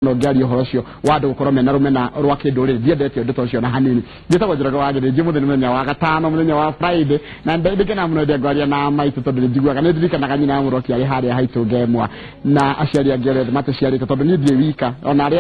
no ngari uhoro cio wandu gukorwo mena rumena rwa kindu ri ndiendete ndeto cio na hanini ngitagwo njiraga wagire njimuthi ni muthenya wa gatano muthenya wa Friday na ndikena muno ndengwaria na maitu tondu njiguaga ni ndirikanaga nyina muroki ari haria haitu ngemwa na aciari angere mate ciari tondu ni ndie wika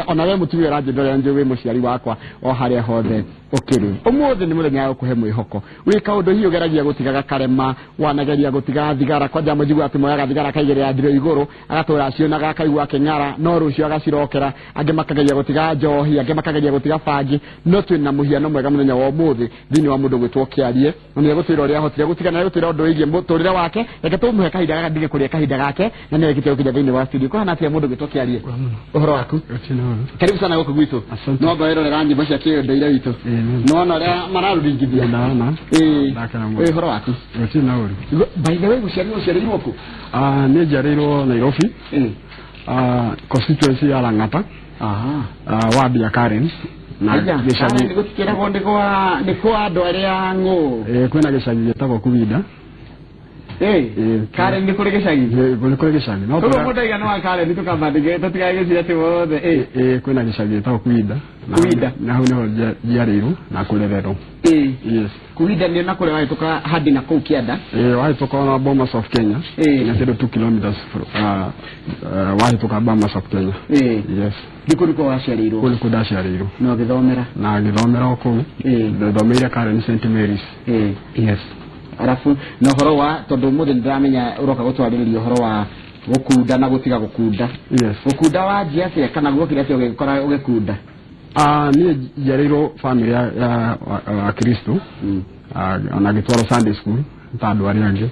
ona we mutumia ranjindore nje we muciari wakwa o haria hothe ukiri umuthi ni muthenya wa kuhe mwihoko wika undu hiyo geragia gutigaga karema wanageria gutiga thigara kwa jamu njigua ati moyaga thigara kaigere ya ndiro iguru agatora cionaga akaigua kengara no rucio agacirokera ange makageria gutiga njohi ange makageria gutiga bangi no twina muhiano mwega muthenya wa umuthi thini wa mundu gwitwo kiarie ni gutira uria hotire gutiga na gutira undu igie muturire wake reke tumuhe kahinda gaka ndige kuria kahinda gake na ni rekite ukija thini wa studio kwa hana atia mundu gwitwo kiarie uhoro waku karibu sana guku gwitu no ngoero le rangi bacia kio ndeire witu no no ria mararudingithia na uhoro waku utina uri by the way guciarirwo ku ni jarirwo Nairobi constituency ya Lang'ata ward ya Karen na gicagi ni gutikira gonde kwa andu aria ngo kwina gicagi gitagwo Kuwida Karen ni kuri gicagi kuri gicagi no to mudaga no Karen ni tukabandige tutigage ati wothe kwina gicagi gitagwo Kuwida na hu niho jiariru na kurerero yes Kuwida ni nakure waituka hadi na kuu kianda waituka na Bomas of Kenya na 2 kilometers waituka Bomas of Kenya yes ndikuruko waciarirwo kuliko daciarirwo no githomera oku thomera Karen St Mary's yes arafu no horo wa tondu muthe ndamenya uroka gutwariririo horo wa gukunda na gutiga gukunda yes gukunda wa jiatia kana gukira cio gikora ugikunda ni jarirwo family ya Kristo ona gitwaro Sunday school tandu ari ange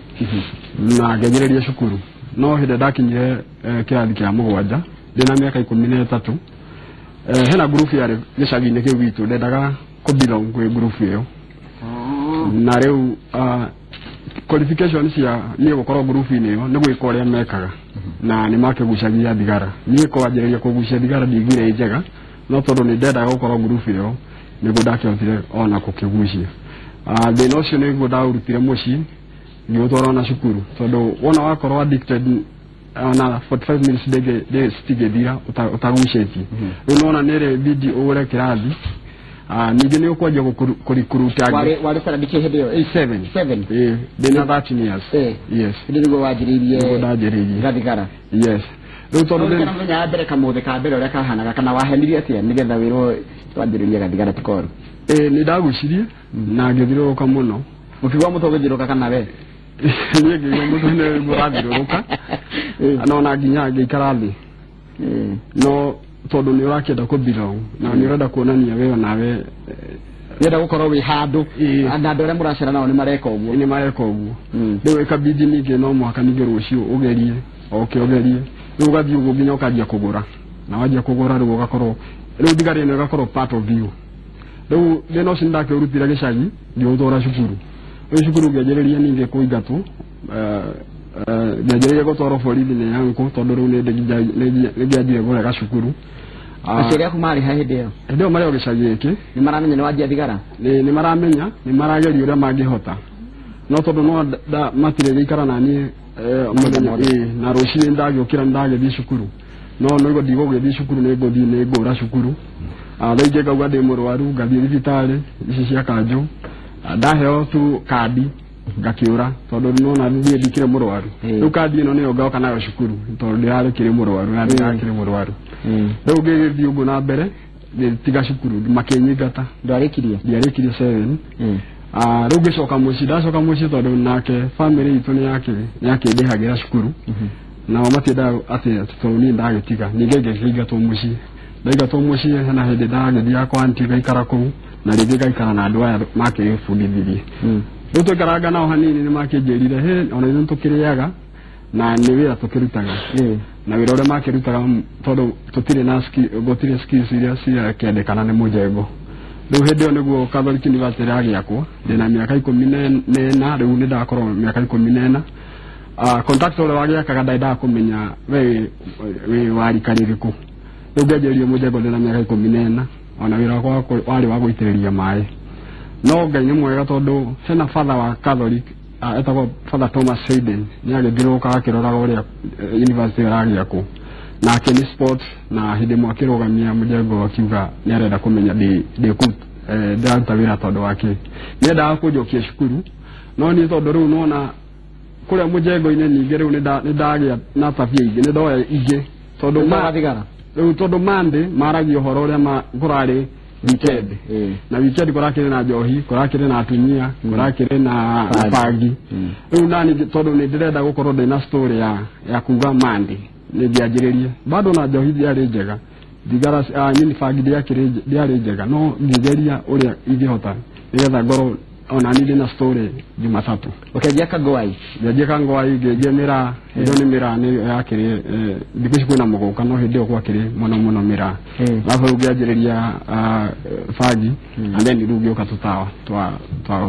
na ngejereria cukuru no hinde ndakinyire kirathi kia mugwanja ndina miaka 13 hena group yari gicagi-ini kiu gitu ndendaga kubelong kwi group iyo na riu qualifications ya ni gukorwo group-ini iyo ni gwika uria mekaga na ni makigucagia thigara ni kwanjĩrĩria kugucia thigara ndigire njega no tondu ni ndendaga gukorwo group iyo niguo ndakĩhotire ona gukigucia thĩna ũcio nĩguo ndaũrutire mũciĩ ngĩũtwara na cukuru tondu wona wakorwo addicted ona 45 minutes de stigethira utagucetie rĩu nona nĩrĩ bidi ũgũre kĩrathi ningĩ nĩ ũkwanjia kũrikuruta wale sarandike hĩndĩ ĩyo 7 ndĩna 13 years yes nĩguo wanjĩrĩirie ndanjĩrĩirie gathigara yes rĩu tondu nĩ mũthenya mbere kamũthĩ ka mbere ũrĩa kahanaga kana wahenirie atĩa nĩgetha wĩrwo wanjĩrĩirie gathigara tikoru nĩ ndagucirie na ngĩthirũrũka mũno ũkigwa mũtwe ũgĩthirũrũka kana we niĩ ngĩigua mũtwe nĩ mũrathirũrũka no na nginya ngĩikara thĩ no tondu nĩ ũrakĩenda kubelong na nĩ ũrenda kuonania wewe nawe yenda gukorwo wi handu na andu aria muracera nao ni mareka uguo riu ikabidi ningĩ no mwaka ningĩ rũciũ ũgerie ũgerie riu ũgathiĩ ũguo nginya ũkanjia kũgũra na wanjia kũgũra riu ũgakorwo riu thigari ĩno ĩgakorwo part of you riu thĩna ũcio ndakĩũrutire gĩcagi ngĩũtwara cukuru riu cukuru ngĩanjĩrĩria ningĩ kũingatwo ngĩanjĩrĩria gũtwarwo borithi nĩ yangu tondu riu nĩngĩanjire gũrega cukuru aciari aku marĩ ha hĩndĩ ĩyo marĩ o gĩcagi gĩkĩ nĩ maramenya nĩ wanjia thigara nĩ maramenya nĩ marageria ũrĩa mangĩhota no tondu no matirĩ gĩikara na niĩ mũthenya na rũciinĩ ndagĩũkĩra ndagĩthiĩ cukuru no nĩguo ndigũgĩthiĩ cukuru nĩ ngũra cukuru thaa ingĩ ngauga ndĩ mũrwaru ngathiĩ thibitarĩ ici cia kanjũ ndaheo tu kandi ngakĩũra tondu nona thiĩ ndikĩrĩ mũrwaru rĩu kandi ĩno nĩyo ngoka nayo cukuru tondu ndĩrarĩkĩrĩ mũrwaru na ndĩrakĩrĩ mũrwaru rĩu ngĩgĩthiĩ ũguo na mbere ngĩtiga cukuru makĩnyingata ndiarĩkirie 7 rĩu ngĩcoka mũciĩ ndacoka mũciĩ tondu nake family itũ nĩyakĩndĩhagĩra cukuru nao matiendaga atĩ tondu niĩ ndagĩtiga ningĩ ngĩingatwo mũciĩ ndaingatwo mũciĩ hena hĩndĩ ndagĩthiaga kwa aunty ngaikara kũu na rĩngĩ ngaikara na andũ aya makĩbundithirie rĩu tũikaranga nao hanini nĩ makĩnjĩrire ona ithuĩ tũkĩrĩaga na nĩ wĩra tũkĩrutaga na wĩra ũrĩa makĩrutaga tondu gũtirĩ skills iria ciakĩendekana nĩ mũjengo rĩu hĩndĩ ĩyo nĩguo Catholic University yagĩakwo ndĩna mĩaka 14 rĩu nĩ ndakorwo mĩaka 14 contractor ũrĩa wagĩakaga ndendaga kũmenya we warika rĩrĩkũ rĩu ngĩanjĩrĩirie mũjengo ndĩna mĩaka 14 ona wĩra wakwa warĩ wa gũitĩrĩria maĩ no Ngai nĩ mwega tondu hena father wa Catholic etagwo Father Thomas Hayden nĩ agĩthirũka akĩroraga ũrĩa university ĩragĩakwo na Kenny Sport na hidi mwakirogamia Mujengo akiuga ni arenda kumenya de ku ndantawira tondu wake nenda kujokia cukuru no ni tondu riu nona kuria Mujengo-ini ninge riu ni ndagia na tabia ingi ni ndoya ingi tondu mathigara riu tondu mande maragi uhoro uria kurari weekend na weekend kurakire na njohi kurakire na atumia kurakire na bangi riu nani tondu ni ndirenda gukorwo ndina story ya kuga mande ni ngianjiririe bado na njohi ndiari njega digara nyini bangi ndiari njega no ngigeria uria ingihota nigetha ngoro ona ni na story Jumatatu ukagia kangwai ngiye kangwai ngemera ndio ni mira ni yakire ndikushi kuna mugoka no hindi okwa kire muno mira bafo ngianjiriria bangi and then rugi okatutawa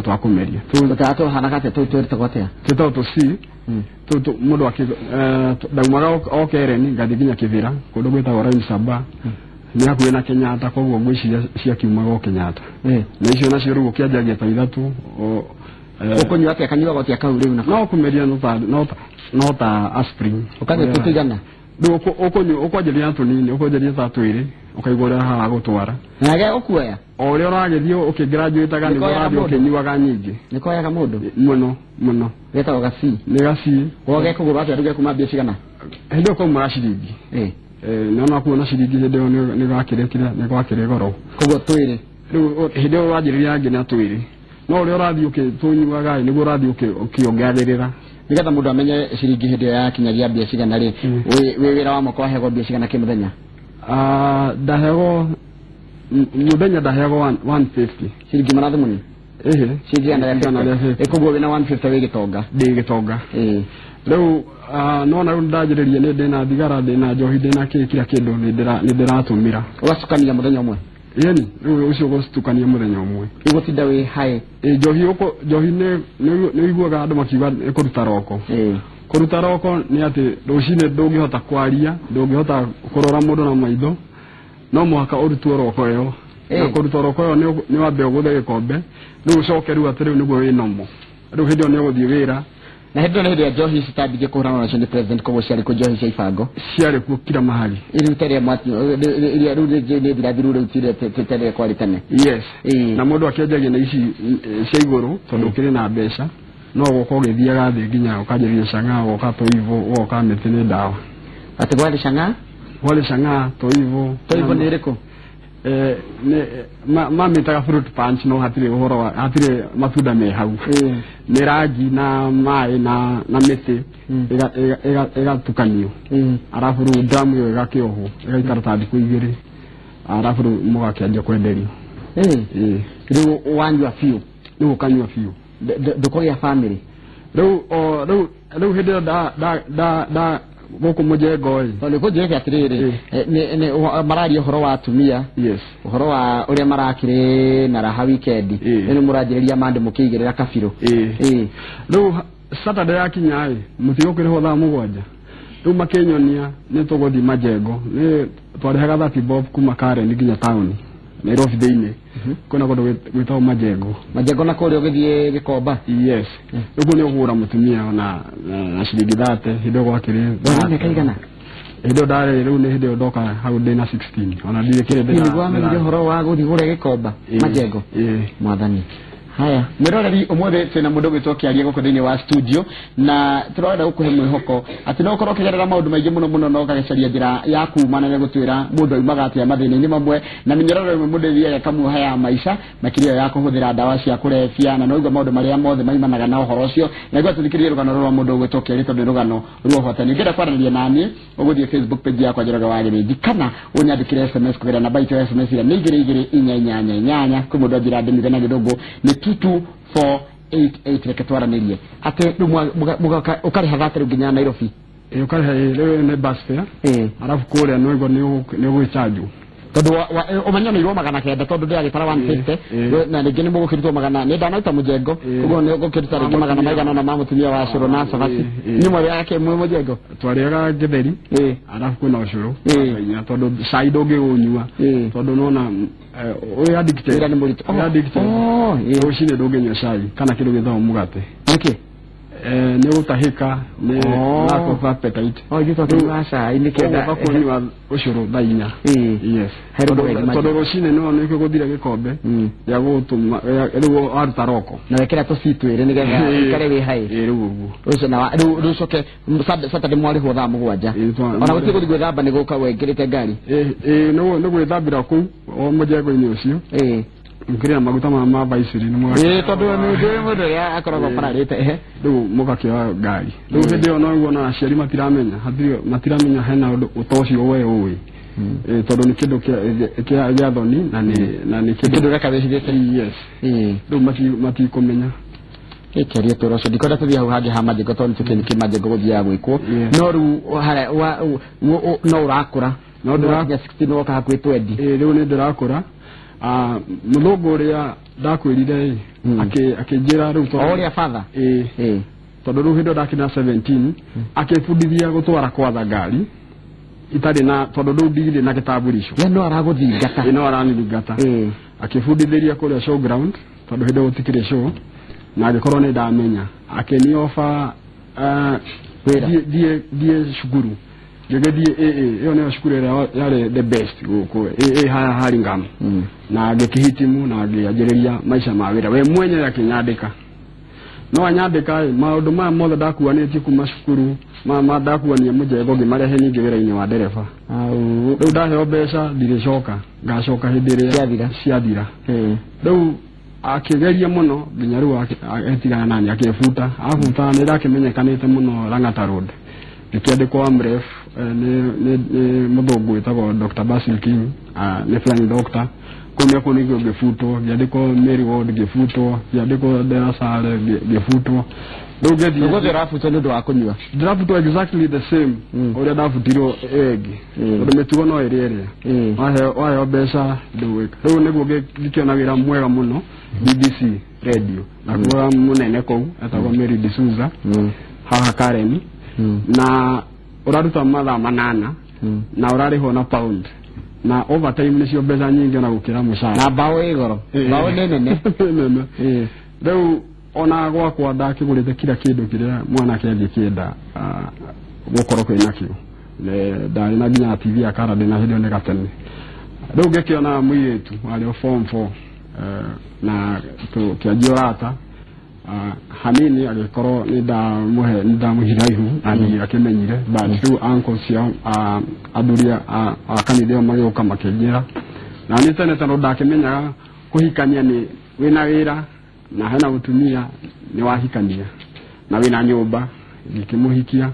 twa kumeria tutato hanakate twiritagotea tuto si tuto mudo aki daumaga okereni ngathiginya kivira kundu gwita ora Saba ni hakuwe na Kenyatta koguo ngwiciria cia kiumaga Kenyatta na icio nacio rugo kianjagia ta ithatu ukonywa atia kanyuga gotia kau riu na no kumeria no ta aspirin ukage tutigana ndu ukwanjiria tunini ukwanjiria ta twiri ukaigura ha gutwara nage ukuoya o ri uragithio ukigraduate ga ni urathi ukinyuaga nyingi niko yaga mundu muno geta ogasi ni gasi woge kugura atia ruge kuma bia cigana hindo ko murashirigi nona kuona ciringi hindo ni gakirekire ni gwakire goro kugo twiri riu hindo wajiriria ngina twiri no uri urathi ukitunyuaga ni urathi ukiongathirira nigetha mundu amenye ciringi hindo ya kinyagia bia cigana ri we wira wa moko hego bia cigana kimuthenya dahego muthenya dahego 150 ciringi marathi muni ciringi ana kugo wina 150 we gitonga ndi gitonga riu no na ndajiririe ni ndina thigara ndina njohi ndina kira kindu ni ndiratumira ugasukania muthenya umwe yeni riu ucio gustukania muthenya umwe igutinda wi hai njohi ni iguaga andu makiuga kuruta roko kuruta roko ni ati rucine ndungihota kwaria ndungihota kurora mundu na maitho no muhaka urutwo roko yo na kuruta roko yo ni wambe uguthe gikombe riu ucoke riu ati riu niguo wi nomo riu hindi ni uguthie wira na hindi ni hindi njohi citabige kuhurana nacio ni president koguo ciari ku njohi cia ibango ciari ku kila mahali ili tere mwati ili rude ni birathiru ru tire tere kwa tene yes na mundu akienjagia na ici cia iguru tondu kiri na mbeca no goko githiaga thi nginya ukanjiriria canga ukato ivo uka metene dawa ati gwali canga to ivo ni riko mitaga fruit punch no hatire uhoro hatire matunda me hau ni rangi na mai na miti ega tukanio arafu ru damu yo gakioho ega ikarata ndiku igiri arafu ru mugakianjia kwenderio riu wanjwa fiu ni ukanywa fiu ndoko ya family riu hindi da goko Mujengo ole ko jeke atiriri ni marari uhoro wa atumia uhoro wa uria marakire na raha weekend ni murajiria mande mukigirira kabiro riu Saturday yakinya mutigukiriho thaa mugwanja riu makenyonia ni tuguthi Mujengo ni twarihaga 30 bob kuma Karen nginya town Nairobi thiini kuna kundu gwitao Mujengo na kuri ugithie gikomba riu ni ugura mutumia na ciringi 30 hindo gwakiri wana kaigana hindo dare riu ni hindo ndoka hau ndina 16 ona ndikire ndina ni gwamenye horo wa guthigura gikomba Mujengo mwathani haya miroreri umwothe twina mundu gwitwo kiaria guko thiini wa studio na turenda gukuhe mwihoko ati no korwo kigerera maundu maingi muno no kagecaria njira ya kuumana na gutwira mundu aimaga atia mathina-ini mamwe na minyororo imwe mundu thia kamuha ya maisha makirio ya kuhuthira ndawa cia kurefia na no igwa maundu maria mothe maimanaga na uhoro ucio na igwa tuthikirie rugano rwa mundu gwitwo kiaria tondu rugano ruo hotani ngenda kwaranĩria nani uguthie Facebook page yakwa Njoroge wa Gĩthĩnji kana unyandikire SMS kugira namba itu ya SMS ira ni 2288 kwa mundu ajira ndimire na githungu ni 22488 reke twaranirie ate ukariha gatari nginya Nairobi ukariha leo ne bus fare arafu kule no ni gwichanju tondu umanyana irwo magana kenda tondu ndi agitara 150 na ringi ni mugukiritwo magana ni ndanaita Mujengo ugo ni gukiruta ringi magana maigana na mamutumia wa curu na sabati ni mwe yake mwe Mujengo twariaga Gĩtheri arafu kuna ucuru tondu cai ndungiunyua tondu nona oya addicted ni murito ucine ndunginyua cai kana kindu githao mugate ni utahika ni lack of appetite gito tuasha inikenda kunywa ucuru thainya yes todo rocine no niko guthira gikombe ya gutuma rigo arutaroko na wekera to sitwire nigetha ikare wi hai rigo ucio na rucoke Saturday mwari ho thaa mugwanja ona guti guthi gwithamba ni guka wengirite ngari no gwithambira ku o mujengo-ini ucio ngirira maguta ma baiciri ni mwa tondu ni ndwe mundu ya akoragwo pararite riu mugakioya ngari riu hindi yo no nguona aciari matiramenya hena undu utocio we uwi tondu ni kindu kia thoni na ni kindu gakabecithite yes riu matikumenya ikiria toroco ndikona tuthia hau hangi ha majengo tondu tukini kimajengo guthia gwikwo no riu no urakura no ndirakinya 16 woka hakuhi 20 riu ni ndirakura mulungu ria ndakwirire akinjira riu to oria father tondu riu hindo ndakina 17 akifundithia gutwara kwatha ngari itari na tondu riu ndigire na gitambulisho ye no araguthingata no aranithingata akifundithiria kuria showground tondu hindo gutikire show na agikorwo ni ndamenya akeniofa die shukuru ngegedie iyo ni shukuru yale the best guko hari ngam na ngekihitimu na ngianjiriria maisha ma wira we mwenye yakinyandika no anyandika maundu ma mothe ndakuanitie kuma shukuru ma ndakuania mujengo ngimarehe ningi wira-ini wa ndereba riu ndaheo mbeca ndiricoka ngacoka hindi iria ciathira riu akigeria muno nginya riu atigana nani akifuta afuta ni ndakimenyekanite muno Lang'ata Road nikiandikwo Amref ni muthungu witagwo Dr. Basil King ni flying doctor kumia kunigio gifutwo ngiandikwo Mary Ward gifutwo ngiandikwo Derasale gifutwo riu ngethie ngo ndirafuta ni ndu wa kunyua ndirafuta exactly the same uria ndafutirwo egi tondu mitugo no iri waheo mbeca nduwika riu niguo ngikiona wira mwega muno BBC radio na kuwa munene kou etagwo Mary D'Souza haha Karen na uraruta mathaa 8 na urariho na pound na overtime nicio mbeca nyingi na gukira mushara na bao igoro bao nene riu ona gwakwa ndakigurite kila kindu kiria mwana kengi kienda gukorwo kwina kio ndari na nginya TV ya Canada na hindi ndeka tene riu ngikiona muiretu ari form 4 na kianjiorata hanini agikorwo ni ndamuhiraihu ani akimenyire bado uncle cia aduria akanithio magioka makinjira na ni tene tano ndakimenyaga kuhikania ni wina wira na hena utumia ni wahikania na wina nyumba ngikimuhikia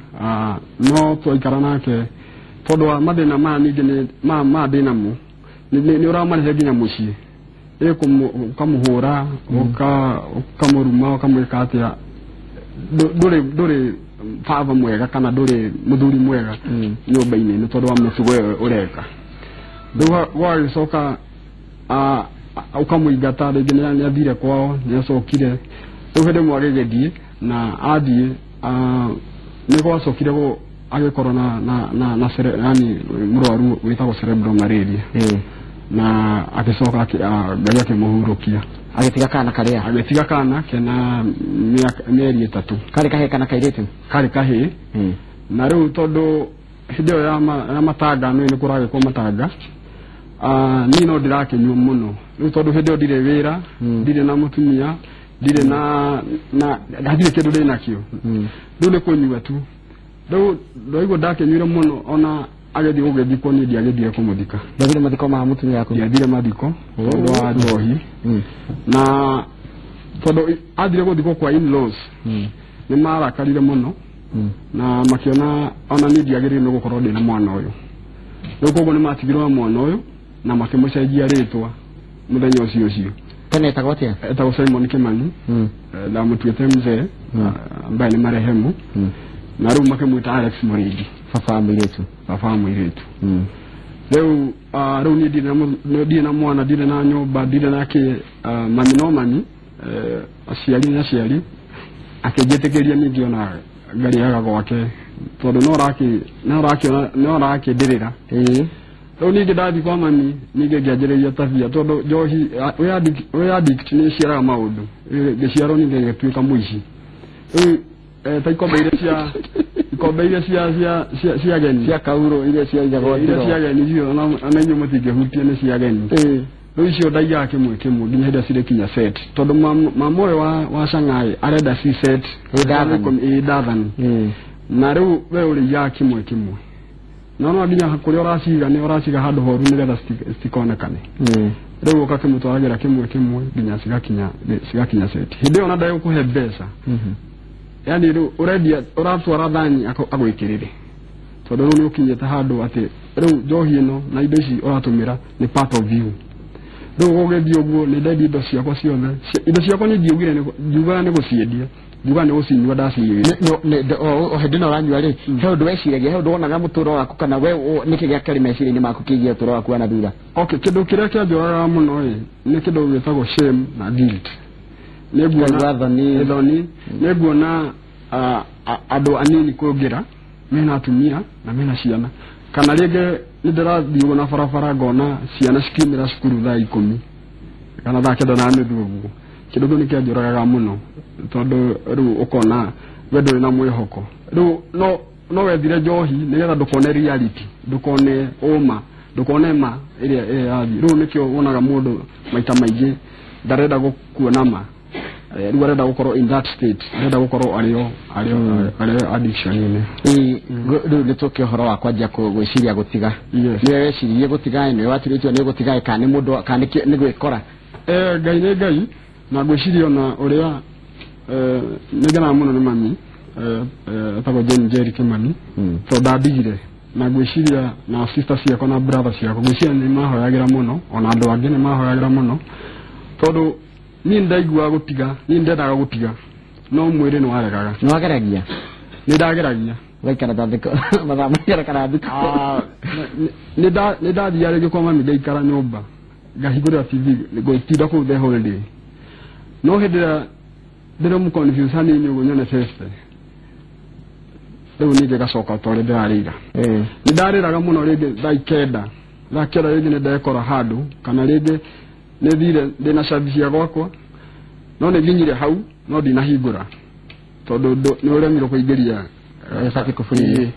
no twaikara nake tondu wa mathina ma ningi ni ma thina mu ni uramarihe nginya mucii ukamuhura ukamuruma ukamwika atia nduri baba mwega kana nduri muthuri mwega nyumba-ini ni tondu wa mitugo ureka riu wagicoka ukamuingata ringi ni athire kwao ni acokire riu hindi mwagigethie na athie ni gwacokire agikorwo na yani murwaru witagwo cerebral malaria na akisoka Ngai akimuhurukia agitiga kana kena mieri 3 kari kahe kana kairitu kari kahe na riu tondu hindi ya matanga ni kurage kwa matanga ni no ndirakinywa muno riu tondu hindi ndire wira ndire na mutumia ndire na ndire kindu ndina kio riu ni kunywa tu riu ndoigo ndakinywa muno ona agethi ugethiko ni ndiagethire kumuthika ndathire mathiko ma mutumia yako ndiathire mathiko tondu wa njohi na tondu athire guthiko kwa in-laws ni marakarire muno na makiona ona ni ndiagethire ni gukorwo ndina mwana uyu riu koguo ni matigirwo mwana uyu na makimucenjia ritwa muthenya ucio tene etagwo atia etagwo Simon Kimani na mutuete mzee ambaye ni marehemu na riu makimwita Alex Muridi baba muiretu riu ni na mwana ndire na nyumba ndire nake mami no mami aciari akijitikiria ningi ona ngari yaga gwake tondu no raki ndirira riu ningi ndathi kwa mami ningi ngianjiriria tabia tondu njohi we addict ni ciaraga maundu ngiciarwo ningi ngituika muici ikombe ile cia geni cia kauro ile cia jago ile cia geni cio na nyu mutige hutie ne cia geni icio ndaiga kimwe nginya heda cire kinya set tondu mamore wa Shanghai arenda si set idathan na riu we uri ya kimwe no nginya kuria uraciga handu horu ni getha stikonekane riu ukakimutwaragira kimwe nginya cigakinya set hindi ona ndai kuhe mbeca yani riu uredia uratwara thani agwikirire tondu riu ni ukinyete handu ati riu njohi ino na indo ici uratumira ni part of you riu ugethi uguo ni ndendi indo ciakwa ciothe indo ciakwa ni ngiugire njugaga ni guciendia njugaga ni gucinyua ndaciire o hedina uranyua ri he undu weciragia he undu wonaga muturo waku kana we niki gya kari meciria-ini maku kigia uturo waku na thutha kindu kiria kianjoraga muno ni kindu gitagwo shame na guilt neguona andu anini kugira mena atumia na mena ciana kana rege ndirathiu na barabara ngona ciana cikimira cukuru thaa 10 kana thaa 9 na nuthu uguo kindu ni kianjoraga muno tondu riu ukona wedo na mwihoko riu no wethire njohi nigetha ndukone reality ndukone uma ndukone ma iria yathi riu nikio wonaga mundu maita maingi ndarenda gukuona ma riu arenda gukorwo in that state arenda gukorwo ario addiction ine riu nituke horo wa kwanjia gwiciria gutiga ni wecirie gutiga ni watiritio ni gutiga kana ni mundu kana ni gwikora ngai ni ngai na gwiciria na uria nigana muno ni mami tago Jerry Kimani to ndadigire na gwiciria na sister ciako na brother ciako gwiciria ni mahoyagira muno ona andu angi ni mahoyagira muno tondu ni ndaigua gutiga ni ndendaga gutiga no mwiri ni waregaga ni wageragia ni ndageragia waikara ndathiko mathama kana ndika ni ndathia rege kwa mami ndaikara nyumba ngahingura TV ngoitinda ku the whole day no hindira ndire mu confuse hani nyugo nyone feste riu nige gacoka tore ndirarira ni ndariraga muno rege thaa 9 rege ni ndekora handu kana rege ni thire ndina service ya gwakwa no ni ginyire hau no ndinahingura tondu ni uremirwo kuingiria saki kufuri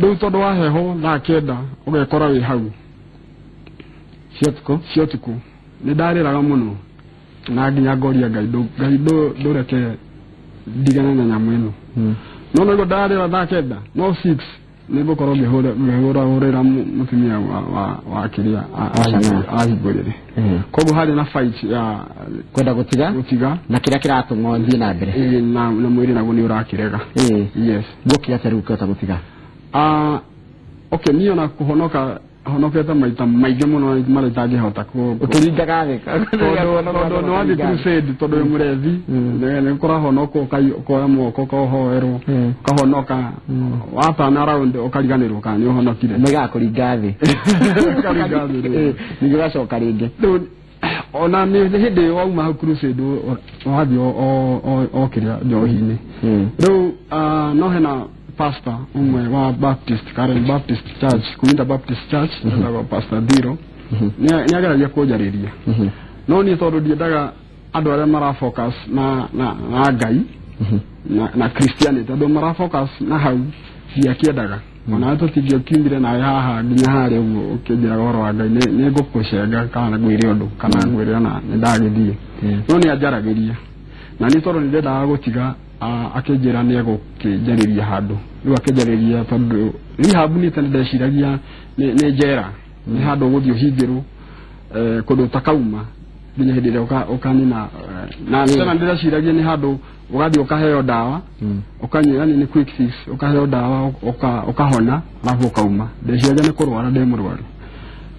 riu tondu wa heho thaa 9 ugekora wi hau ciotuku ni ndariraga muno na nginya ngoria ngai ndureke ndigane na nyamu ino no nego ndarira thaa 9 no 6 nego korwo ngihura mutumia wa kiria ahingurire koguo hari na fight ya kwenda gutiga na kiria kiratung'o thii na mbere na mwiri naguo ni urakirega yes gokia teruka ta gutiga okay niyo na kuhonoka honoketa maita maige muno mara itangihota ku ukiringaga no wathi crusade tondu murethi ne kora honoko koya moko kohoerwo kahonoka watana round ukariganirwo kana ni uhonokire mega kuringa thi ni gacoka ringi ona ni hindi wauma crusade wathi o kiria njohi-ini riu no hena pastor umwe wa Baptist Karen Baptist Church Kuinda Baptist Church na pastor Diro ni ageragia kujariria no ni tondu ndiendaga andu aria mara focus na ngai na Christianity andu mara focus na hau dia kiendaga ona tutigio kimbire na haha nginya hari uguo ukinjira goro wa ngai ni ngukucenga kana gwire undu kana gwire na ndagithie no ni ajaragiria na ni tondu ndiendaga gutiga akenjira ni egukijariria handu riu akenjariria tondu rehab ni tene ndeciragia ni njera ni handu guthio hingirwo kundu takauma nginya hindi ria ukanina na tena ndeciragia ni handu ugathi ukaheo dawa ukanywa yani ni quick fix ukaheo dawa ukahona alafu ukauma ndeciragia ni kurwara ndi murwaru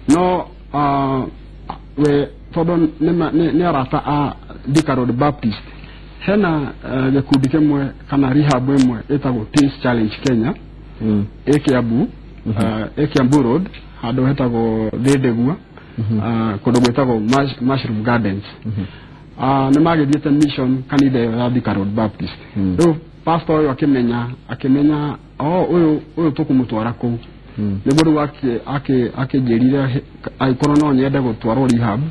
no we tondu ni arata a Thika Road Baptist hena gikundi kimwe kana rehab imwe etagwo Peace Challenge Kenya Kiambu Road handu hetagwo Thindegua kundu gwetagwo Mushroom Gardens ni magithiete mission kanitha ya Thika Road Baptist riu pastor uyu akimenya uyu tukumutwara kuu niguo riu akinjirire aikorwo no nyende gutwarwo rehab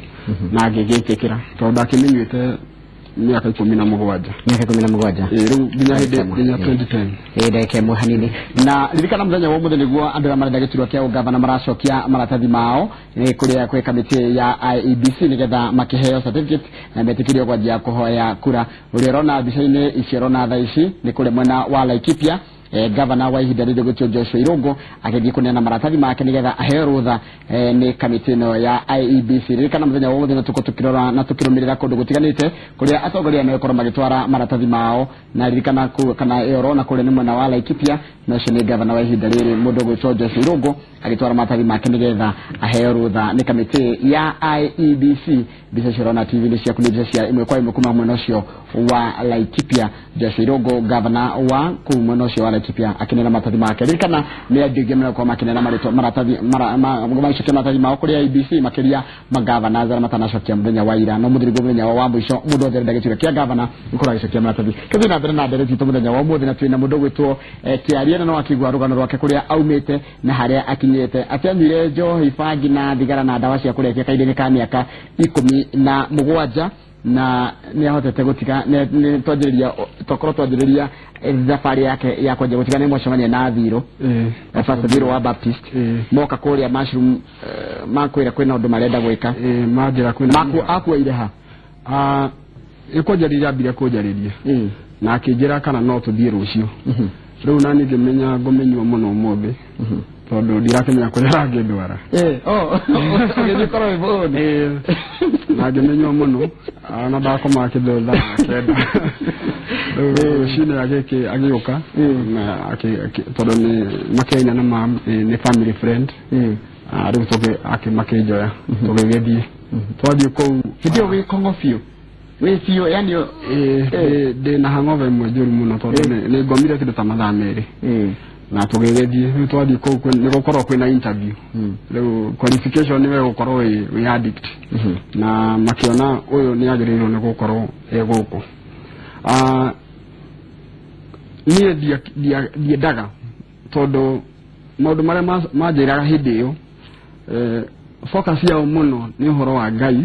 na ngigikira tondu akimenyete miaka 17 riu nginya hindi 2010 ndeke muhanini na ririkana muthenya wa muthenya niguo andu ya marenda gitulo kia ugavana maracokia maratathi mao kuria kwe kamiti ya IEBC nigetha makiheo certificate na metikirio kwa njia kuhoya kura uri rona bicaini icirona tha ici ni kule mwena wa Laikipia Governor wa ihinda rĩrĩ gũtio Joshua Irungu agĩthiĩ kũneana maratathi make nĩgetha aheo rũtha nĩ kamĩtĩ ĩno ya IEBC. Ririkana mũthenya wa mũthenya tukirora na tukirũmĩrĩra kũndũ gũtiganĩte kũrĩa atongoria megũkorwo magĩtwara maratathi mao na ririkana kana ĩyo na kũrĩa nĩ mwena wa Laikipia na ũcio nĩ Governor wa ihinda rĩrĩ mũndũ gũtio Joshua Irungu agĩtwara maratathi make nĩgetha aheo rũtha nĩ kamĩtĩ ya IEBC. Mbica cirona TV nĩ ciaku nĩ mbica cia ĩmwe kwa ĩmwe kuma mwena ũcio wa Laikipia. Joshua Irungu Governor wa kũu mwena ũcio wa Laikipia akinena maratathi make. Ririkana nĩ andĩgĩ mena kwa makinena maratathi maratathi mao kũrĩ IEBC makiria magavana zara matanacokia mũthenya wa ira no mũthirigo mũthenya wa mũico mũndũ othe ndagĩtuĩka kia governor ikora gĩcokia maratathi. Kĩthĩ na mbere na mbere tito mũthenya wa mũthenya na twĩna mũndũ gwĩtwo Kĩaria no akigwa rũgano rwake kũrĩa aumĩte na harĩa akinyĩte atĩanyuire njohi bangi na thigara na ndawa cia kũrebia kahinda-inĩ ka mĩaka 17 na ni ahotete gutiga ni twanjĩrĩria thabarĩ yake ya kwanja gutiga ni mũcemania na Thiro Pastor Thiro wa Baptist moka kũrĩa mushroom makwĩra kwĩna ũndũ marenda gwĩka manjĩra kwĩna akuoire ha ikonjĩrĩria mbire kũnjĩrĩria na akĩnjĩra kana no tũthiĩ rũciũ rĩu nani ngĩmenya ngũmenywo mũno ũmũthĩ tondũ ndirakĩmenya kũrĩa ngĩndwara ũgĩkorwo wĩbũne na ngĩmenywo mũno na ndakoma kĩthotha kenda rĩu cine agĩũka na tondũ nĩ makenya na mam nĩ family friend rĩu makĩnjoya tũgĩgĩthiĩ twathiĩ kũu hĩndĩ wĩ kong'ofio wĩ biũ yani ndĩna hangover ĩmwe njũru mũno tondũ nĩ ngomire kĩndũ ta mathaa merĩ na tũgĩgĩthiĩ rĩu twathiĩ kũu nĩ gũkorwo kwĩna interview rĩu qualification nĩ gũkorwo wĩ addict na makĩona ũyũ nĩ agĩrĩirwo nĩ gũkorwo gũkũ niĩ ndiendaga tondũ maũndũ marĩa manjĩraga hĩndĩ ĩyo focus yao mũno nĩ ũhoro wa Ngai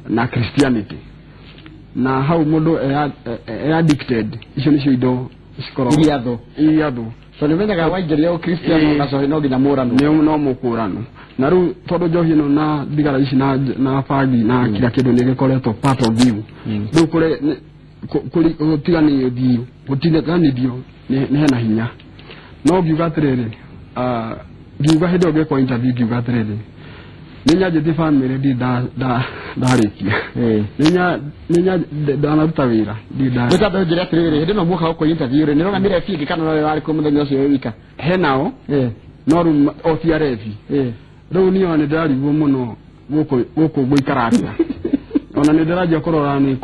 na Christianity na hau mũndũ addicted icio nĩcio indo cikoragwo iriathũ so nĩ menyaga waingĩria Christian na cohi no nginya mũrano no mũkũrano na rĩu tondũ njohi ĩno na thigara ici na bangi na kila kĩndũ nĩ gĩkoretwo part of you rĩu gũtiganithio nĩ hena hinya no ngiuga atĩrĩrĩ ngiuga hĩndĩ ĩyo ngĩkwo interview ngiuga atĩrĩrĩ nĩnyanjĩtie family ndarĩkia ndanaruta wĩra nĩtambĩ njĩra atĩrĩrĩ hĩndĩ ĩno muoka gũkwo interview rĩ nĩrona mĩre bingĩ kana nowe warĩ kũ mũthenya ũcio wĩwika henao no rĩu o ti arebi rĩu niĩ nĩ ndĩrarigwo mũno gũkũ gũikara atĩa ona nĩ ndĩranjia kũrora nĩ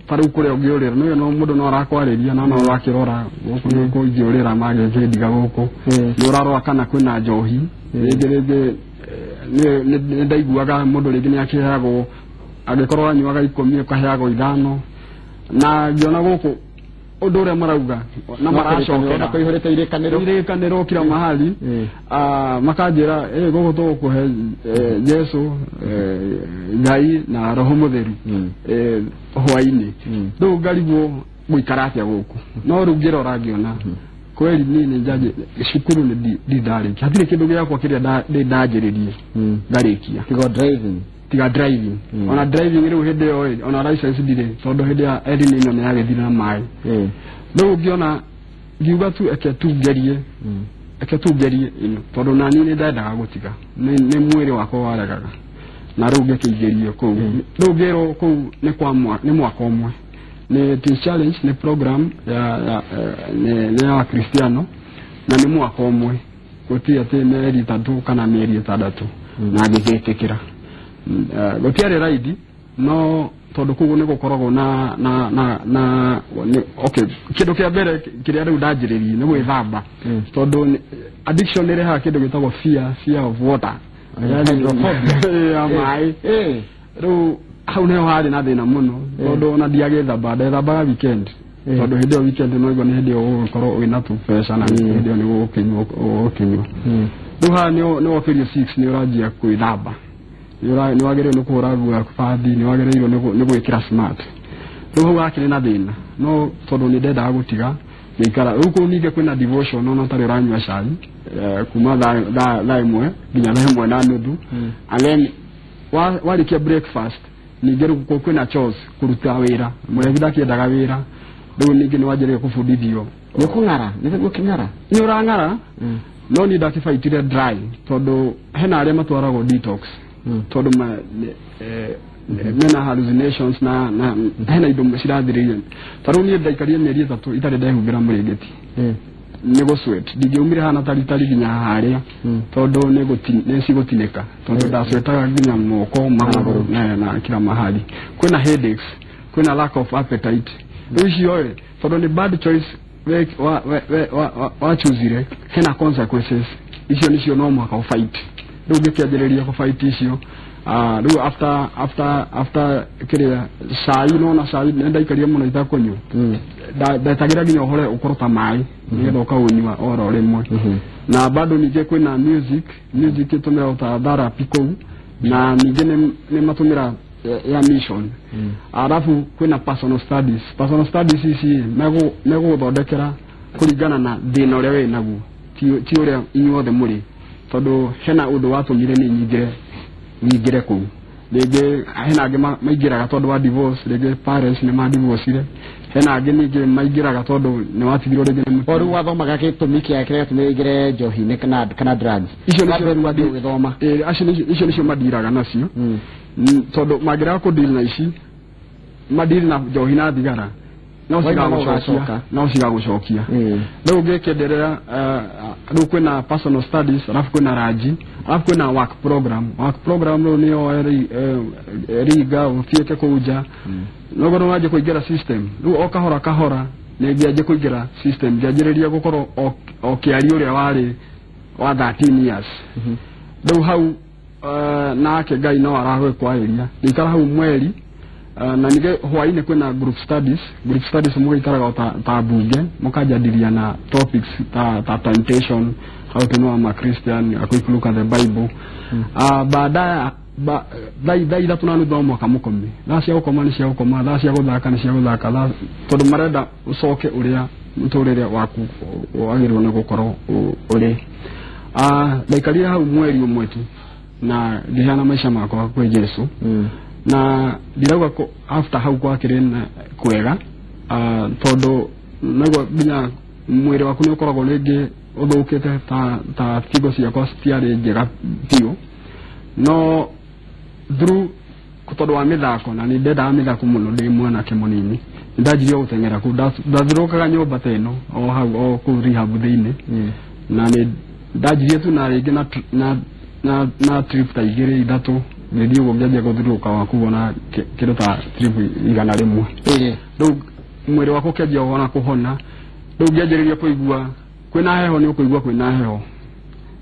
tarĩu kũrĩa ũngĩũrĩra no mũndũ no arakwarĩria no ũrakĩrora gũkũ nĩ kũngĩũrĩra magĩkĩndiga gũkũ nĩ ũrarora kana kwĩna njohi rĩngĩ nĩ ndaiguaga mũndũ rĩngĩ nĩ akĩheagwo agĩkorwo anyuaga 10 ũkaheagwo 5 na ngiona gũkũ ũndũ ũrĩa marauga na maracokera kũihũrĩte irekanĩro kila mahali makanjĩra gũkũ tũgũkũhe Jesu Ngai na Roho Mũtheru hwainĩ rĩu ngarigwo gũikara atĩa gũkũ no rĩu ngĩrora ngĩona kweli nini njaje shukuru ni didariki hatirĩ kĩndũ gĩakwa kĩrĩa ndanjĩrĩrie ndarĩkia tiga driving ona driving rĩu hĩndĩ ĩyo ona license ndirĩ tondũ hĩndĩ ya elimu ĩno nĩ yagĩthira na maĩ rĩu ngĩona ngiuga tu eke tu ngerie ino tondũ nani nĩ ndendaga gũtiga nĩ mwĩrĩ wakwa waregaga na rĩu ngĩkĩingĩrio kũu rĩu ngĩrwo kũu nĩ mwaka ũmwe ni challenge ni program ya Kristiano na ni mwaka ũmwe gũtirĩ atĩ mĩeri 3 kana mĩeri 6 na ngĩgĩtĩkĩra gũtiarĩ raidi no tondũ kũu nĩ gũkoragwo na okay kĩndũ kĩa mbere kĩrĩa rĩu ndanjĩrĩrie nĩ gwĩthamba tondũ addiction nĩ rehaga kĩndũ gĩtagwo fear of water ya maĩ rĩu hau nĩho harĩ na thĩna mũno tondũ ona ndiagĩthamba ndethambaga weekend tondũ hĩndĩ ĩyo weekend no igua nĩ hĩndĩ ĩyo ũgũkorwo wĩna tu pressure na hĩndĩ ĩyo nĩ gũgũkinywo rĩu haha nĩ wakĩrio 6 nĩ ũranjia kwĩthamba nĩ wagĩrĩirwo nĩ kũhũra nguo yaku bathi nĩ wagĩrĩirwo nĩ gwĩkĩra smart Rĩu wakĩrĩ na thĩna no tondũ nĩ ndendaga gũtiga ngĩikara rĩu kũu ningĩ kwĩna devotion no tarĩ ũranyua cai kuma thaa ĩmwe nginya thaa ĩmwe na nuthu and then warĩkia breakfast ningĩ rĩu kwĩna chores kũruta wĩra mũregi ndakĩendaga wĩra rĩu ningĩ nĩ wanjĩrĩria kũbundithio nĩ kũng'ara nĩ gũkĩng'ara nĩ ũrang'ara no nĩ ndakĩbaitire dry tondũ hena arĩa matwaragwo detox tondũ mena hallucinations na hena indo cirathirĩire tarĩu niĩ ndaikarire mĩeri 3 itarĩ ndehumbĩra mũrĩngĩti nĩ gũsweat ndingĩumire hana tari nginya harĩa tondũ nĩ cigũtinĩka tondũ ndaswetaga nginya moko magũrũ na kila mahali kwĩna headaches kwĩna lack of appetite rĩu icio tondũ nĩ bad choice wa choosire hena consequences icio nĩcio no mwaka u fight rĩu ngĩkĩanjĩrĩria ku fight icio rĩu after kĩrĩa cai no na cai ndaikaria mũno itakũnyua ndetagĩra nginya ũhore ũkorwo ta maĩ nĩgetha ũkaunyua oro rĩmwe na bado ningĩ kwĩna music ĩtũmĩra ta therapy kũu na ningĩ nĩ matũmĩra ya mission arafu kwĩna personal studies ici megũthondekera kũringana na thĩna ũrĩa wĩ naguo ti ũrĩa inyuothe mũrĩ tondũ hena ũndũ watũmire nĩ nyingĩre kũu rĩngĩ hena angĩ maingĩraga tondũ wa divorce rĩngĩ parents nĩ madivorcire hena angĩ ningĩ maingĩraga tondũ nĩ watigirwo rĩngĩ nĩ mũtu rĩu wathomaga gĩtũmi kĩrĩa tũmĩingĩre njohi-inĩ kana drugs icio nĩcio gĩthoma icio nĩcio madiraga nacio tondũ mangĩraga kũdeal na ici madili na njohi na thigara no cigagũcokia rĩu ngĩkĩenderea rĩu kwĩna personal studies arafu kwĩna raji arafu kwĩna work program rĩu nĩyo riga ũthiĩte kũu nja nogoro wanjie kũingĩra system rĩu o kahora nĩ ngĩanjie kũingĩra system ngĩanjĩrĩria gũkorwo o kĩari ũrĩa warĩ wa 13 years rĩu hau nake Ngai no aragwĩkwarĩria ngĩikara hau mweri na nige hwainĩ kwĩna group studies mũgĩikaraga ta bunge mũkanjadilia na topics ta temptation how to know I'm a Christian a quick look at the Bible baadaye thaa ithatũ na nuthu mwaka mũkomi thaa cia gũkoma nĩ cia gũkoma thaa cia gũthaka nĩ cia gũthaka tondũ marenda ũcoke ũrĩa mũtũrĩre waku wagĩrĩirwo nĩ gũkorwo ũrĩ ndaikarire hau mweri ũmwe tu na ngĩheana maica makwa kwĩ Jesũ na ndirauga after hau gwakĩrĩ kwega tondũ naguo nginya mwĩrĩ waku nĩ ũkoragwo rĩngĩ ũthũkĩte ta figo ciakwa citiarĩ njega biũ no through tondũ wa mĩthako na nĩ ndendaga mĩthako mũno ndĩ mwanake mũnini nĩndanjirie gũteng'era kũu ndathirũkaga nyũmba ta ĩno o hau o kũu rehab thĩinĩ na nĩ ndanjirie tu na rĩngĩ na trip ta igĩrĩ ithatũ nĩthiĩ ũguo ngĩanjia gũthirũka waku wona kĩndũ ta trip 100 rĩu mwĩrĩ wako ũkĩanjia wona kũhona rĩu ngĩanjĩrĩria kũigua kwĩna heho nĩ ũkũigua kwĩna heho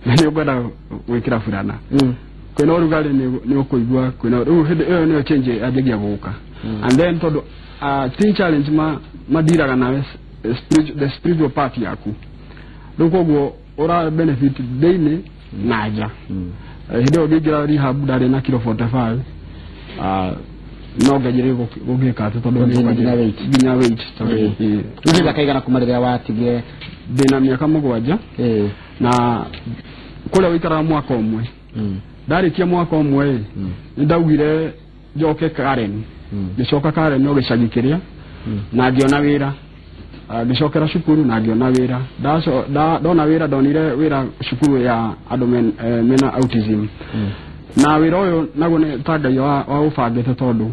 na nĩ ũkwenda gwĩkĩra burana kwĩna ũrugarĩ nĩ ũkũigua kwĩna rĩu hĩndĩ ĩyo nĩyo change yanjagia gũka and then tondũ teen challenge madiraga nawe the spiritual part yaku rĩu koguo ũra benefit thĩinĩ na nja hĩndĩ ĩyo ngĩingĩra rehab ndarĩ na kilo 45 no ngajĩrĩ gũgĩka atĩ tondũ nginya weight tondũ kaigana kuma rĩrĩa watigire ndĩna mĩaka 7 na kũrĩa wĩikaraga mwaka ũmwe ndarĩkia mwaka ũmwe nĩ ndaugire njoke Karen ngĩcoka Karen no gĩcagi kĩrĩa na ngĩona wĩra ngĩcokera cukuru na ngĩona wĩra ndona wĩra ndonire wĩra cukuru ya andũ mena autism na wĩra ũyũ naguo nĩ ta Ngai wa ũbangĩte tondũ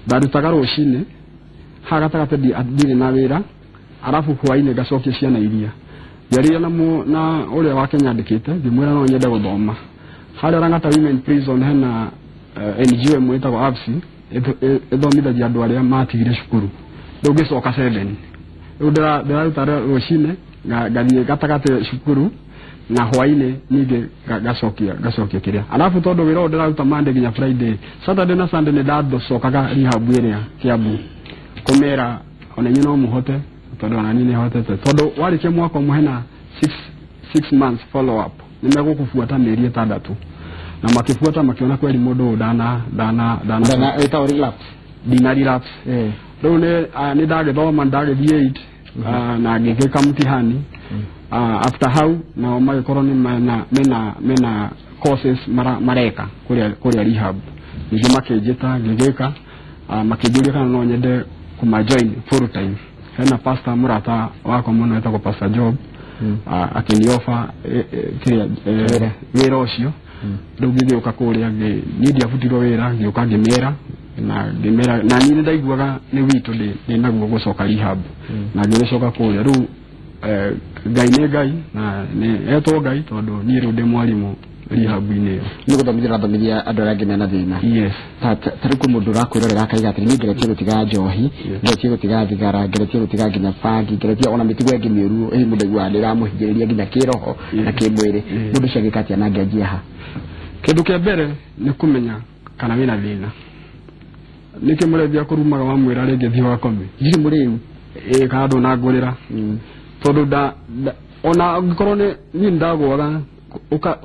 ndarutaga rũcinĩ ha gatagatĩ ndirĩ na wĩra arafu hwainĩ ngacokia ciana iria njarĩria na ũrĩa wake nyandĩkĩte ngĩmwĩra no nyende gũthoma harĩa Rangata Women Prison hena NGO ĩmwe ĩtagwo ABSI ĩthomithagia andũ arĩa matigire cukuru rĩu ngĩcoka 7 rĩu ndĩraruta rũcinĩ ngathiĩ gatagatĩ cukuru na hwainĩ ningĩ gacokia kĩrĩa arafu tondũ wĩra ũyũ ndĩraruta Monday nginya Friday Saturday na Sunday nĩ ndacokaga rehab ĩrĩa Kiambu kũmera ona inyuĩ no mũhote tondũ ona niĩ nĩ hotete tondũ warĩkia mwaka ũmwe hena 6 months follow up nĩ megũkũbuata mĩeri 6 na makĩbuata makĩona kweli mũndũ dana relapse riu ni ndagithoma ndagithie 8 na ngigika mtihani after how na magikorwo ni mena courses mareka kuria rehab ningi makinjita ngigika makinjuria kana no nyende kuma join full time hena pastor murata wako muno etagwo Pastor Job akiniofa wira ucio riu ngigioka kuria ni ndiabutirwo wira ngioka ngimera na ni ndaiguaga ni witu ndi naguo gucoka rehab na ngicoka kuria riu ngai na ni etwo ngai tondu ni riu ndi mwarimu rehab-ini ni guthomithia andu aria ngimena thina yes tariku mundu rakwirorera akaiga ati ni ngeretie gutiga njohi ngeretie gutiga thigara ngeretie gutiga nginya bangi ngeretie ona mitigo ingi miuru mundu igua ndira muhingiriria nginya kiroho na kimwiri mundu ciagika atia na ngeanjia ha kindu kia mbere ni kumenya kana wina thina niki murethia kurumaga wa mwira ringi thio wakome ndiri muriu kana nduna ngurira tondu ona ngikorwo ni ndagwaga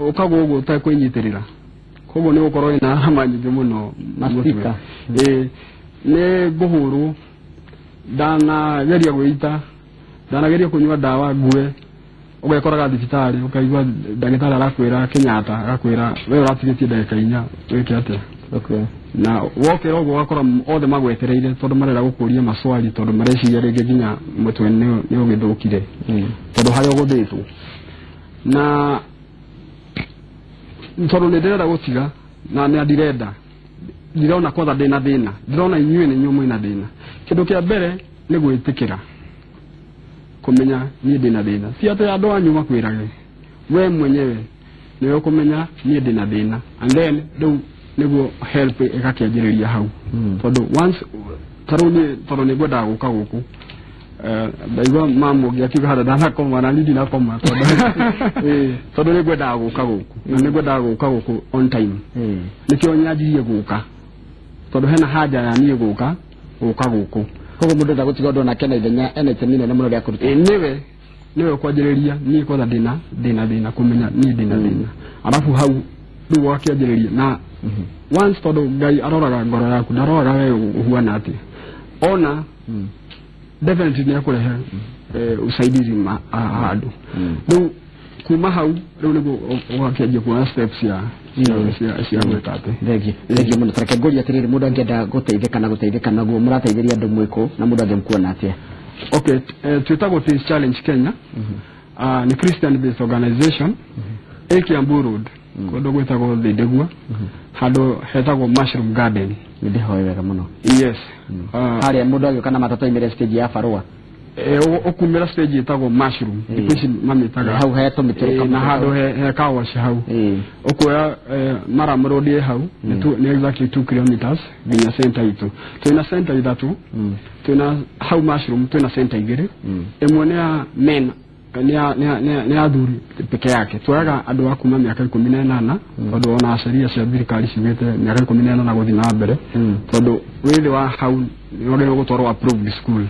ukagwo utakwenyitirira koguo ni ukorwo ina hama nyingi muno mastika ni nguhuru dana geria gwita dana geria kunywa dawa ngue ugekoraga thibitari ukaigwa ndagitari arakwira Kenyatta arakwira we uratigitie ndagika 4 wiki ate okay na wokera ugo wakora othe magwetereire tondu marera gukuria maswali tondu mareciria ringi nginya mutwe ni ugithukire tondu hari uguthitwo na tondu ni ndirenda gutiga na ni ndirenda ndirona kwatha ndina thina ndirona inyuĩ ni nyumu ina thina kindu kia mbere ni gwitikira kumenya ni ndina thina si ati andu anyu makwirage we mwenyewe niwe kumenya ni ndina thina and then do niguo help igakianjiriria hau tondu once tondu ni gwenda guka guku ndaigua mamu ngiakiuga hada dana koma na nindi na koma tondu ni gwenda guka guku na ni gwenda guka guku on time nikio nyajirie guka tondu hena haja ya nie guka guku koguo mundu ndagutiga undu na kena ithenya enete nini na mundu ria kuruta niwe kwanjiriria ni kwatha ndina kumenya ni ndina thina alafu hau ndu wakianjiriria na once tondu ngai aroraga ngoro yaku ndaroraga we uhuana ati ona definitely ni akurehe usaidizi handu ndu kuma hau riu niguo wakianjia kuona steps ya gwikate thegi mundu tareke ngori atiriri mundu angenda guteithika naguo murateithiria andu mwiko na mundu angekuona atia okay twitagwo Teens Challenge Kenya ni Christian based organization Kiambu Road kundu gwitagwo Thindegua handu hetagwo Mushroom Garden ndihoyega muno yes haria mundu agioka na matatu imire stage ya Farua ukumira stage itagwo Mushroom ndikishi mamitaga hau heto miturika na handu he kawashi hau ukuya Maram Road hau ni exactly 2 kilometers binya center itu twina center ithatu twina hau Mushroom twina center igiri imwe ni ya men ni athuri peke yake twaga andu akuma miaka 18 tondu ona sheria cia thirikari cigite miaka 18 na guthi na mbere tondu withi wa hau ni gutwarwo approved school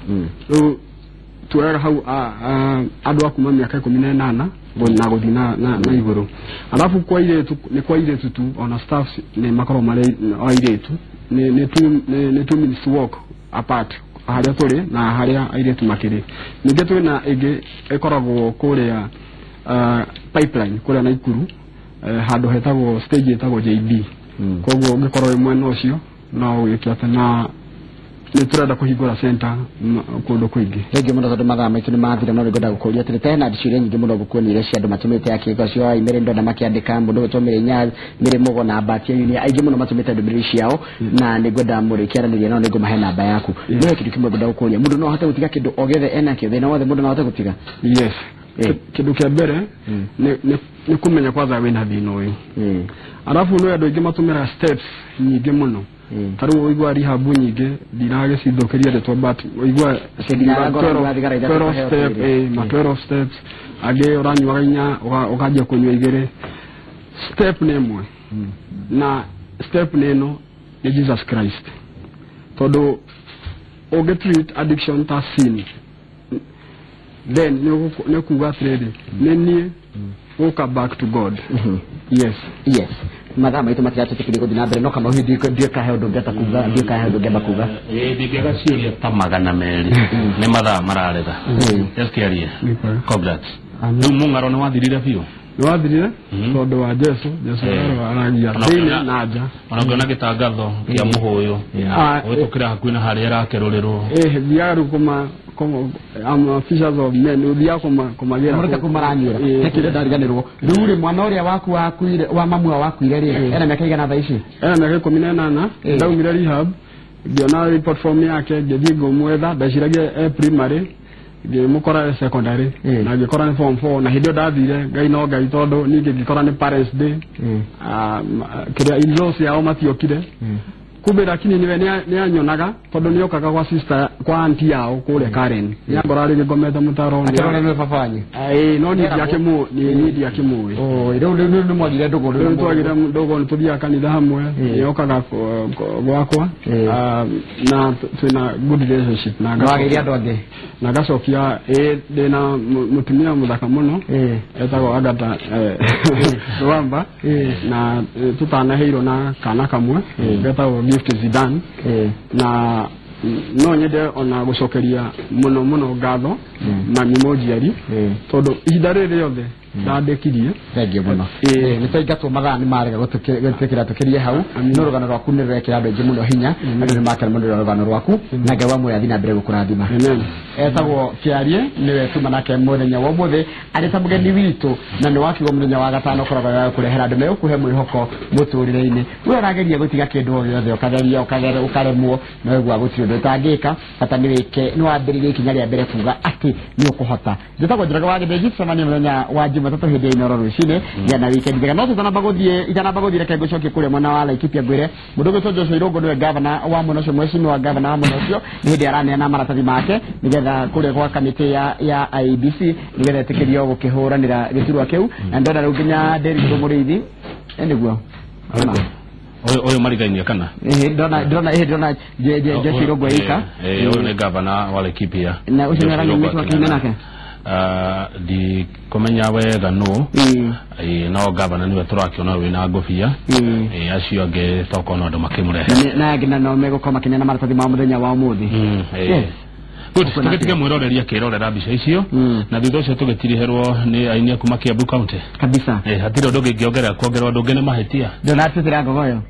twaga hau andu akuma miaka 18 na guthi na iguru alafu kwa ile tu ona staff ni makoro mare airetu ni 2 minutes walk apart haria turi na haria airetu makiri ninge twina igi ikoragwo kuria pipeline kuria na Ikuru handu hetagwo stage etagwo JB koguo ngikorwo imwe no cio no wikiate na ni turenda kuhingura center kundu kwingi rege mundu tondu mathaa maitu ni mathira no ngenda gukuria atiri tena ndicire nyingi muno gukuonire cia andu matumite akigo cio imere ndo na makiandika mundu gutumire nya mire mugo na mbati yuni aigi muno matumite ndumire ciao na ni ngenda muri kiaraniria no ningo mahe namba yaku ni kindu kimwe ngenda gukuria mundu no hote gutiga kindu ogethe ena kio thina wothe mundu no hote gutiga yes kindu kia mbere ni kumenya kwanza wina thina uyu alafu no andu ingi matumira steps nyingi muno taru oigwa rehab nyingi dirage cidhukiria ndetwa but oigwa 12 steps age uranywa inya ukajia kunywa igere step ni imwe na step neno ni Jesus Christ todo treat addiction ta sin then ne kuga trade neni walk back to God yes mathaa maitũ matiratĩkĩria gũthiĩ na mbere no kama hihi ndiĩkahe ũndũ ngeta kuga ndiĩkahe ũndũ ngeba kuga ndingĩaga ciũria ta 200 nĩ mathaa mararega yaskiarie congrats rĩu mũng'aro nĩ wathirire biũ nĩwathirire tondũ wa Jesu aragia thĩinĩ na nja onangĩona gĩtangatho kĩa mũhũyũ ũhĩtũkĩra hakuhĩ na harĩa ĩrakerũrĩrwo thiaga rĩu officials of men uthia kumagira murete kumaranyira tekire ndariganirwo riu ri mwana uria waku wakuire wa mamu wakuire ri ena miaka igana tha ici miaka 18 ndaumire rehab ngiona report form yake ngithii ngomwetha ndaciragia primary ngimukora secondary na ngikora ni form 4 na hindio ndathire ngai no ngai tondu ningi ngikora ni parents day kiria inros yao matiokire kumbe lakini niwe ni anyonaga tondu ni okaga kwa sister kwa auntie yao kule Karen ya ngorari ngometa mutaro ni papanyi no ni yake mu ni yake mu rĩu nĩ mwagire ndogo twagire ndogo ntuthia kanitha hamwe ni okaga gwakwa na twina good relationship na ngagĩria andũ angĩ na gacokia ndina mutumia muthaka muno etagwo Agata Rwamba na tutanaheirwo na kana kamwe getagwo Gift Zidane na no nyende ona gucokeria muno ngatho mami mojiari tondu ihinda rĩrĩ rĩothe ndadekirie thank you muno ni taigatwo mathaa ni marega gutukira tukirie hau no rugano rwaku ni rwekira andũ aingĩ muno hinya andũ ni makara muno rugano rwaku na ngai wa muoyo athina mbere gukurathima etagwo Kiarie niwe tuma nake muthenya wa muthi ari ta mugeni witu na ni wakigo muthenya wa gatano koragwo kurehera andũ mekuhe mwihoko muturire-ini we arageria gutiga kindu o gĩothe ukaremwo no egwa gutiri ũndũ tangĩka bata ni wike ni wambĩrĩrie ikinya rĩa mbere kuga ati ni ukuhota njĩtagwo Njoroge wa Gĩthĩnji tũcemanie muthenya wa Jumatatu hindi ya inoro rucine ya weekend njega no tutanabaguthire kengo cokie kure mwana wa Laikipia ngwire mundu gĩtwo Joshua Irungu niwe governor wa mwena ũcio mwecimu wa governor wa mwena ũcio ni hindi araneana maratathi make nigetha kure kwa kamiti ya IBC nigetha ĩtĩkĩrio gũkĩhũranĩra gĩturwa kĩu na ndona rĩu nginya Derrick Mũrĩithi nĩguo oyo marigainia kana ndona Joshua Irungu eika oyo ni governor wa Laikipia na ũcio nĩ aranyitwo akĩina nake di komenya wega no no governor niwe turakiona wina ngobia acio ange toko no ndo makimurehe na ngina no megukoma kinena maratathi ma muthenya wa umuthi tugetige mwiroreria kirorera mbica icio na thutha ucio tugitiriherwo ni aini kuma Kiambu County kabisa hatire undu ngiongerera kuongerwa ndungi ni mahitia ndona atitira ngogoyo